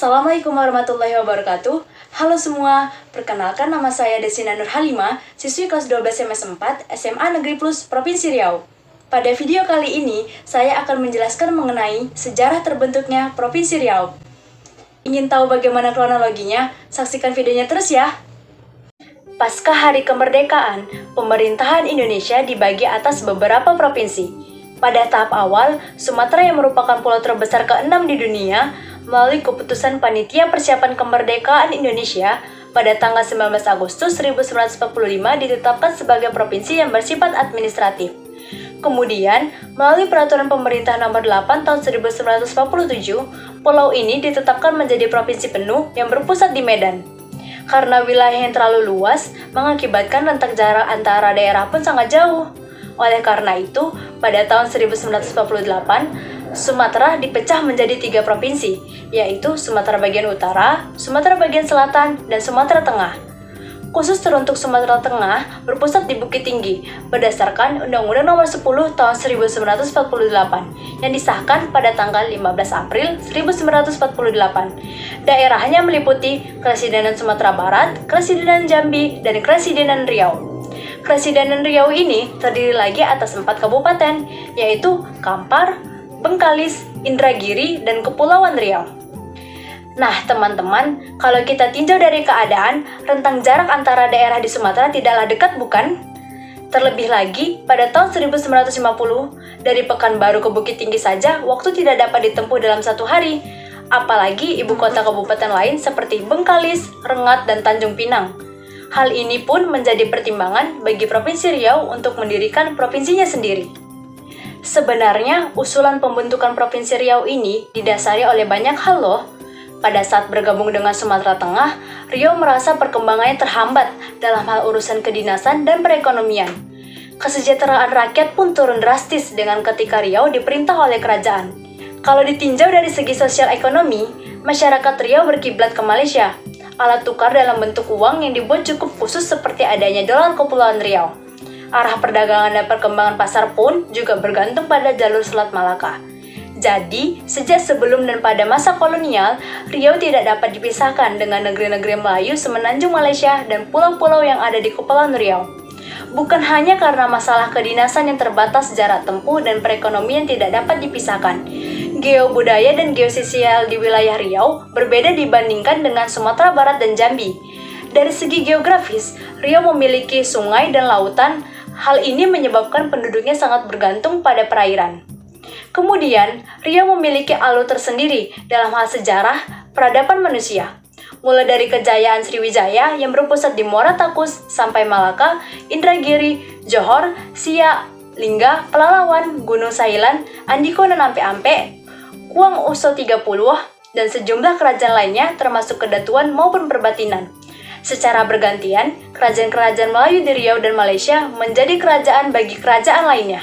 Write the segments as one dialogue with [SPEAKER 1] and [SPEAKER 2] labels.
[SPEAKER 1] Assalamualaikum warahmatullahi wabarakatuh. Halo semua, perkenalkan nama saya Desina Nur Halimah, siswi kelas 12 semester 4 SMA Negeri Plus Provinsi Riau. Pada video kali ini, saya akan menjelaskan mengenai sejarah terbentuknya Provinsi Riau. Ingin tahu bagaimana kronologinya? Saksikan videonya terus ya. Pasca Hari Kemerdekaan, pemerintahan Indonesia dibagi atas beberapa provinsi. Pada tahap awal, Sumatera yang merupakan pulau terbesar ke-6 di dunia, melalui keputusan Panitia Persiapan Kemerdekaan Indonesia pada tanggal 19 Agustus 1945 ditetapkan sebagai provinsi yang bersifat administratif. Kemudian, melalui Peraturan Pemerintah Nomor 8 Tahun 1947, pulau ini ditetapkan menjadi provinsi penuh yang berpusat di Medan. Karena wilayah yang terlalu luas, mengakibatkan rentak jarak antara daerah pun sangat jauh. Oleh karena itu, pada tahun 1948, Sumatera dipecah menjadi 3 provinsi, yaitu Sumatera bagian utara, Sumatera bagian selatan, dan Sumatera Tengah. Khusus teruntuk Sumatera Tengah berpusat di Bukit Tinggi berdasarkan Undang-Undang Nomor 10 Tahun 1948 yang disahkan pada tanggal 15 April 1948. Daerahnya meliputi Kresidenan Sumatera Barat, Kresidenan Jambi, dan Kresidenan Riau. Kresidenan Riau ini terdiri lagi atas 4 kabupaten, yaitu Kampar, Bengkalis, Indragiri, dan Kepulauan Riau. Nah, teman-teman, kalau kita tinjau dari keadaan, rentang jarak antara daerah di Sumatera tidaklah dekat, bukan? Terlebih lagi, pada tahun 1950, dari Pekanbaru ke Bukit Tinggi saja, waktu tidak dapat ditempuh dalam 1 hari. Apalagi ibu kota kabupaten lain seperti Bengkalis, Rengat, dan Tanjung Pinang. Hal ini pun menjadi pertimbangan bagi Provinsi Riau untuk mendirikan provinsinya sendiri. Sebenarnya, usulan pembentukan Provinsi Riau ini didasari oleh banyak hal loh. Pada saat bergabung dengan Sumatera Tengah, Riau merasa perkembangannya terhambat dalam hal urusan kedinasan dan perekonomian. Kesejahteraan rakyat pun turun drastis dengan ketika Riau diperintah oleh kerajaan. Kalau ditinjau dari segi sosial ekonomi, masyarakat Riau berkiblat ke Malaysia. Alat tukar dalam bentuk uang yang dibuat cukup khusus seperti adanya dolar Kepulauan Riau. Arah perdagangan dan perkembangan pasar pun juga bergantung pada jalur Selat Malaka. Jadi, sejak sebelum dan pada masa kolonial, Riau tidak dapat dipisahkan dengan negeri-negeri Melayu semenanjung Malaysia dan pulau-pulau yang ada di Kepulauan Riau. Bukan hanya karena masalah kedinasan yang terbatas jarak tempuh dan perekonomian tidak dapat dipisahkan. Geobudaya dan geososial di wilayah Riau berbeda dibandingkan dengan Sumatera Barat dan Jambi. Dari segi geografis, Riau memiliki sungai dan lautan. Hal ini menyebabkan penduduknya sangat bergantung pada perairan. Kemudian, Riau memiliki alur tersendiri dalam hal sejarah peradaban manusia. Mulai dari kejayaan Sriwijaya yang berpusat di Muara Takus sampai Malaka, Indragiri, Johor, Siak, Lingga, Pelalawan, Gunung Sailan, Andiko dan Ampe-Ampe, Kuang Uso 30, dan sejumlah kerajaan lainnya termasuk kedatuan maupun perbatinan. Secara bergantian, kerajaan-kerajaan Melayu di Riau dan Malaysia menjadi kerajaan bagi kerajaan lainnya.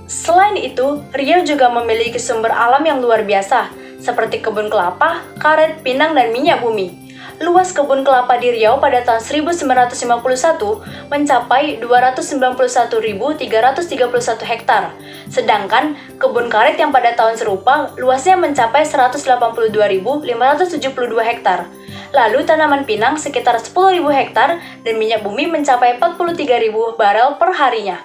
[SPEAKER 1] Selain itu, Riau juga memiliki sumber alam yang luar biasa, seperti kebun kelapa, karet, pinang, dan minyak bumi. Luas kebun kelapa di Riau pada tahun 1951 mencapai 291.331 hektar, sedangkan kebun karet yang pada tahun serupa luasnya mencapai 182.572 hektar. Lalu tanaman pinang sekitar 10.000 hektar dan minyak bumi mencapai 43.000 barel per harinya.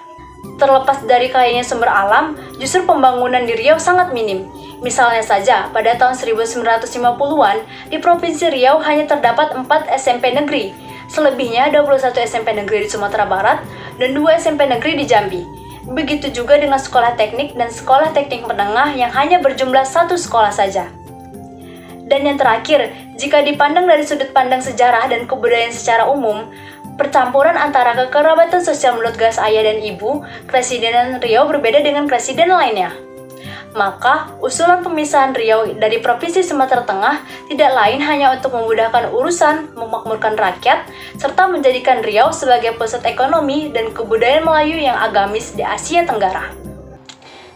[SPEAKER 1] Terlepas dari kayanya sumber alam, justru pembangunan di Riau sangat minim. Misalnya saja, pada tahun 1950-an, di Provinsi Riau hanya terdapat 4 SMP negeri. Selebihnya 21 SMP negeri di Sumatera Barat dan 2 SMP negeri di Jambi. Begitu juga dengan sekolah teknik dan sekolah teknik menengah yang hanya berjumlah 1 sekolah saja. Dan yang terakhir, jika dipandang dari sudut pandang sejarah dan kebudayaan secara umum, percampuran antara kekerabatan sosial menurut garis ayah dan ibu, Kresidenan Riau berbeda dengan Kresidenan lainnya. Maka, usulan pemisahan Riau dari Provinsi Sumatera Tengah tidak lain hanya untuk memudahkan urusan, memakmurkan rakyat, serta menjadikan Riau sebagai pusat ekonomi dan kebudayaan Melayu yang agamis di Asia Tenggara.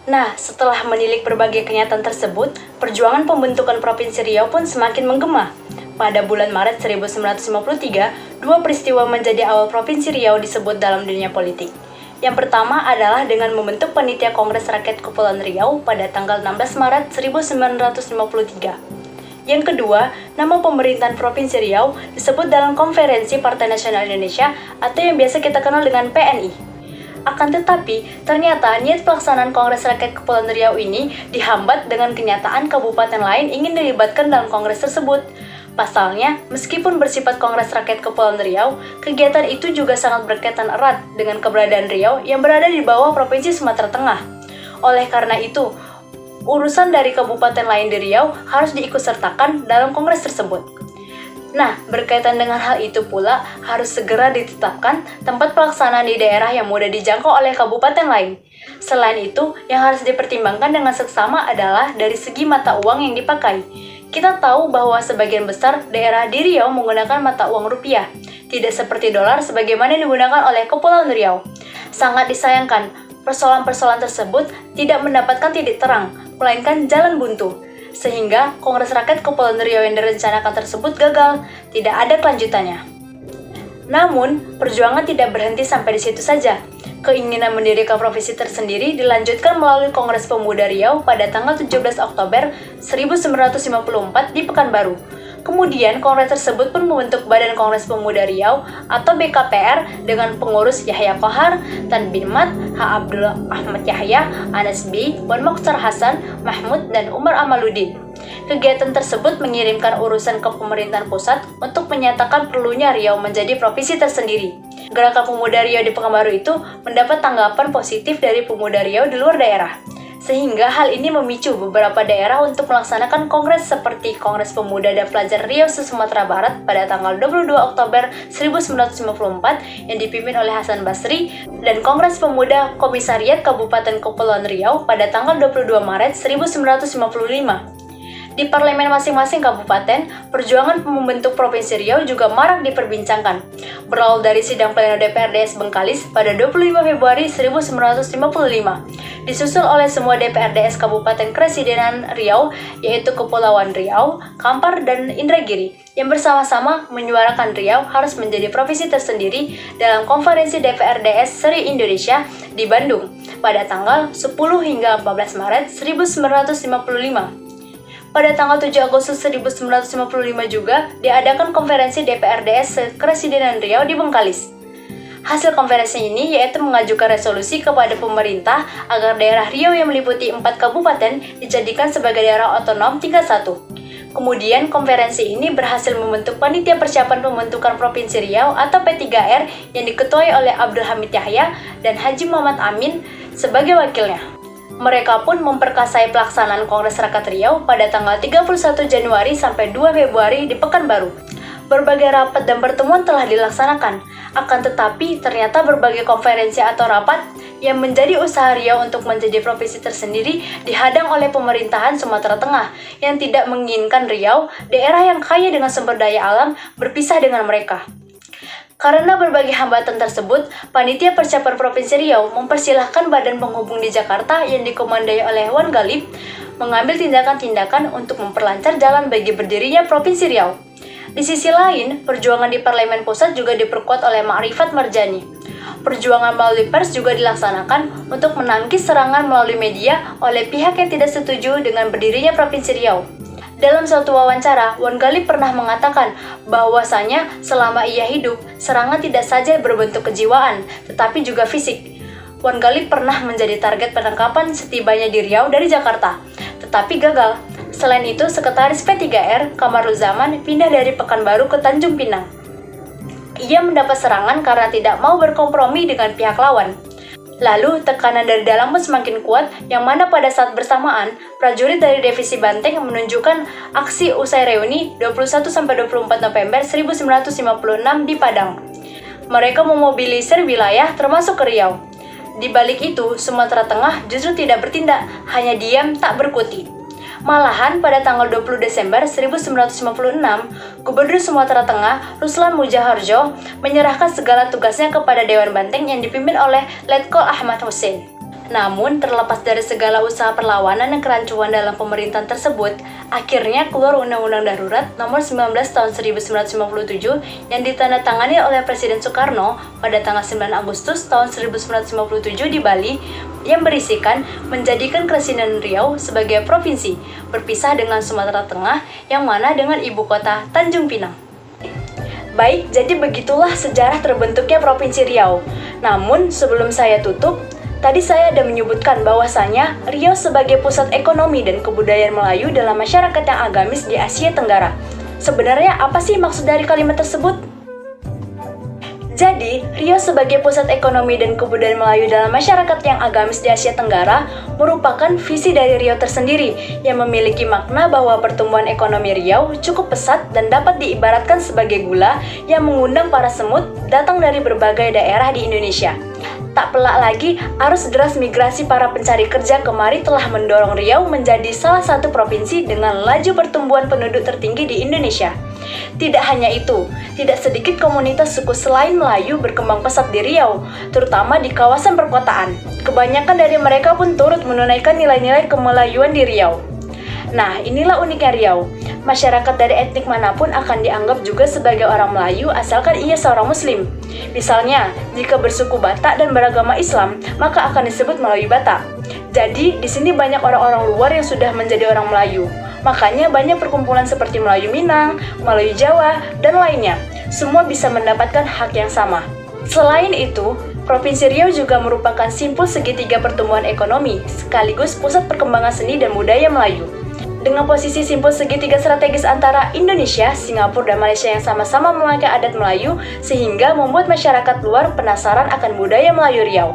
[SPEAKER 1] Nah, setelah menilik berbagai kenyataan tersebut, perjuangan pembentukan Provinsi Riau pun semakin menggema. Pada bulan Maret 1953, 2 peristiwa menjadi awal Provinsi Riau disebut dalam dunia politik. Yang pertama adalah dengan membentuk Panitia Kongres Rakyat Kepulauan Riau pada tanggal 16 Maret 1953. Yang kedua, nama pemerintahan Provinsi Riau disebut dalam Konferensi Partai Nasional Indonesia atau yang biasa kita kenal dengan PNI. Akan tetapi, ternyata niat pelaksanaan Kongres Rakyat Kepulauan Riau ini dihambat dengan kenyataan kabupaten lain ingin dilibatkan dalam kongres tersebut. Pasalnya, meskipun bersifat Kongres Rakyat Kepulauan Riau, kegiatan itu juga sangat berkaitan erat dengan keberadaan Riau yang berada di bawah Provinsi Sumatera Tengah. Oleh karena itu, urusan dari kabupaten lain di Riau harus diikutsertakan dalam kongres tersebut. Nah, berkaitan dengan hal itu pula, harus segera ditetapkan tempat pelaksanaan di daerah yang mudah dijangkau oleh kabupaten lain. Selain itu, yang harus dipertimbangkan dengan seksama adalah dari segi mata uang yang dipakai. Kita tahu bahwa sebagian besar daerah di Riau menggunakan mata uang rupiah, tidak seperti dolar sebagaimana digunakan oleh Kepulauan Riau. Sangat disayangkan, persoalan-persoalan tersebut tidak mendapatkan titik terang, melainkan jalan buntu. Sehingga Kongres Rakyat Kepulauan Riau yang direncanakan tersebut gagal, tidak ada kelanjutannya. Namun, perjuangan tidak berhenti sampai di situ saja. Keinginan mendirikan provinsi tersendiri dilanjutkan melalui Kongres Pemuda Riau pada tanggal 17 Oktober 1954 di Pekanbaru. Kemudian, kongres tersebut pun membentuk Badan Kongres Pemuda Riau atau BKPR dengan pengurus Yahya Kohar, Tan bin Mat, H. Abdul Ahmad Yahya, Anas B, Wan Mokhtar Hasan, Mahmud, dan Umar Amaluddin. Kegiatan tersebut mengirimkan urusan ke pemerintahan pusat untuk menyatakan perlunya Riau menjadi provinsi tersendiri. Gerakan Pemuda Riau di Pekanbaru itu mendapat tanggapan positif dari pemuda Riau di luar daerah. Sehingga hal ini memicu beberapa daerah untuk melaksanakan kongres seperti Kongres Pemuda dan Pelajar Riau se-Sumatera Barat pada tanggal 22 Oktober 1954 yang dipimpin oleh Hasan Basri dan Kongres Pemuda Komisariat Kabupaten Kepulauan Riau pada tanggal 22 Maret 1955. Di parlemen masing-masing kabupaten, perjuangan membentuk Provinsi Riau juga marak diperbincangkan. Berawal dari sidang pleno DPRDS Bengkalis pada 25 Februari 1955, disusul oleh semua DPRDS Kabupaten Kresidenan Riau, yaitu Kepulauan Riau, Kampar, dan Indragiri, yang bersama-sama menyuarakan Riau harus menjadi provinsi tersendiri dalam Konferensi DPRDS Seri Indonesia di Bandung pada tanggal 10 hingga 14 Maret 1955. Pada tanggal 7 Agustus 1955 juga diadakan konferensi DPRDS Kepresidenan Riau di Bengkalis. Hasil konferensi ini yaitu mengajukan resolusi kepada pemerintah agar daerah Riau yang meliputi 4 kabupaten dijadikan sebagai daerah otonom tingkat 1. Kemudian konferensi ini berhasil membentuk Panitia Persiapan Pembentukan Provinsi Riau atau P3R yang diketuai oleh Abdul Hamid Yahya dan Haji Muhammad Amin sebagai wakilnya. Mereka pun memperkasai pelaksanaan Kongres Rakyat Riau pada tanggal 31 Januari sampai 2 Februari di Pekanbaru. Berbagai rapat dan pertemuan telah dilaksanakan, akan tetapi ternyata berbagai konferensi atau rapat yang menjadi usaha Riau untuk menjadi provinsi tersendiri dihadang oleh pemerintahan Sumatera Tengah yang tidak menginginkan Riau, daerah yang kaya dengan sumber daya alam, berpisah dengan mereka. Karena berbagai hambatan tersebut, Panitia Persiapan Provinsi Riau mempersilahkan badan penghubung di Jakarta yang dikomandai oleh Wan Galib mengambil tindakan-tindakan untuk memperlancar jalan bagi berdirinya Provinsi Riau. Di sisi lain, perjuangan di Parlemen Pusat juga diperkuat oleh Ma'rifat Marjani. Perjuangan melalui pers juga dilaksanakan untuk menangkis serangan melalui media oleh pihak yang tidak setuju dengan berdirinya Provinsi Riau. Dalam suatu wawancara, Wan Galib pernah mengatakan bahwasanya selama ia hidup, serangan tidak saja berbentuk kejiwaan, tetapi juga fisik. Wan Galib pernah menjadi target penangkapan setibanya di Riau dari Jakarta, tetapi gagal. Selain itu, Sekretaris P3R, Kamaruzzaman, pindah dari Pekanbaru ke Tanjung Pinang. Ia mendapat serangan karena tidak mau berkompromi dengan pihak lawan. Lalu, tekanan dari dalam pun semakin kuat, yang mana pada saat bersamaan, prajurit dari Divisi Banteng menunjukkan aksi usai reuni 21-24 November 1956 di Padang. Mereka memobilisir wilayah termasuk ke Riau. Di balik itu, Sumatera Tengah justru tidak bertindak, hanya diam tak berkutik. Malahan pada tanggal 20 Desember 1956, Gubernur Sumatera Tengah, Ruslan Mujaharjo, menyerahkan segala tugasnya kepada Dewan Banteng yang dipimpin oleh Letkol Ahmad Hussein. Namun, terlepas dari segala usaha perlawanan dan kerancuan dalam pemerintahan tersebut, akhirnya keluar Undang-Undang Darurat Nomor 19 Tahun 1957 yang ditandatangani oleh Presiden Soekarno pada tanggal 9 Agustus tahun 1957 di Bali, yang berisikan menjadikan Kresidenan Riau sebagai provinsi, berpisah dengan Sumatera Tengah yang mana dengan ibu kota Tanjung Pinang. Baik, jadi begitulah sejarah terbentuknya Provinsi Riau. Namun, sebelum saya tutup, tadi saya ada menyebutkan bahwasanya Riau sebagai pusat ekonomi dan kebudayaan Melayu dalam masyarakat yang agamis di Asia Tenggara. Sebenarnya apa sih maksud dari kalimat tersebut? Jadi, Riau sebagai pusat ekonomi dan kebudayaan Melayu dalam masyarakat yang agamis di Asia Tenggara merupakan visi dari Riau tersendiri yang memiliki makna bahwa pertumbuhan ekonomi Riau cukup pesat dan dapat diibaratkan sebagai gula yang mengundang para semut datang dari berbagai daerah di Indonesia. Tak pelak lagi, arus deras migrasi para pencari kerja kemari telah mendorong Riau menjadi salah satu provinsi dengan laju pertumbuhan penduduk tertinggi di Indonesia. Tidak hanya itu, tidak sedikit komunitas suku selain Melayu berkembang pesat di Riau, terutama di kawasan perkotaan. Kebanyakan dari mereka pun turut menunaikan nilai-nilai kemelayuan di Riau. Nah, inilah uniknya Riau. Masyarakat dari etnik manapun akan dianggap juga sebagai orang Melayu asalkan ia seorang Muslim. Misalnya, jika bersuku Batak dan beragama Islam, maka akan disebut Melayu Batak. Jadi, di sini banyak orang-orang luar yang sudah menjadi orang Melayu. Makanya banyak perkumpulan seperti Melayu Minang, Melayu Jawa, dan lainnya. Semua bisa mendapatkan hak yang sama. Selain itu, Provinsi Riau juga merupakan simpul segitiga pertumbuhan ekonomi, sekaligus pusat perkembangan seni dan budaya Melayu. Dengan posisi simpul segitiga strategis antara Indonesia, Singapura, dan Malaysia yang sama-sama memakai adat Melayu, sehingga membuat masyarakat luar penasaran akan budaya Melayu Riau.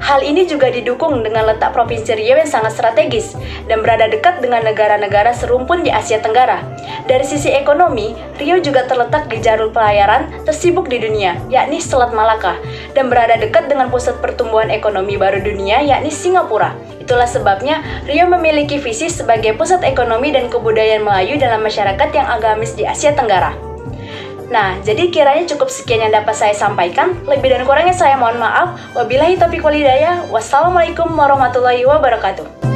[SPEAKER 1] Hal ini juga didukung dengan letak Provinsi Riau yang sangat strategis dan berada dekat dengan negara-negara serumpun di Asia Tenggara. Dari sisi ekonomi, Riau juga terletak di jalur pelayaran tersibuk di dunia, yakni Selat Malaka, dan berada dekat dengan pusat pertumbuhan ekonomi baru dunia, yakni Singapura. Itulah sebabnya Riau memiliki visi sebagai pusat ekonomi dan kebudayaan Melayu dalam masyarakat yang agamis di Asia Tenggara. Nah, jadi kiranya cukup sekian yang dapat saya sampaikan. Lebih dan kurangnya saya mohon maaf. Wabillahi taufiq wal hidayah. Wassalamualaikum warahmatullahi wabarakatuh.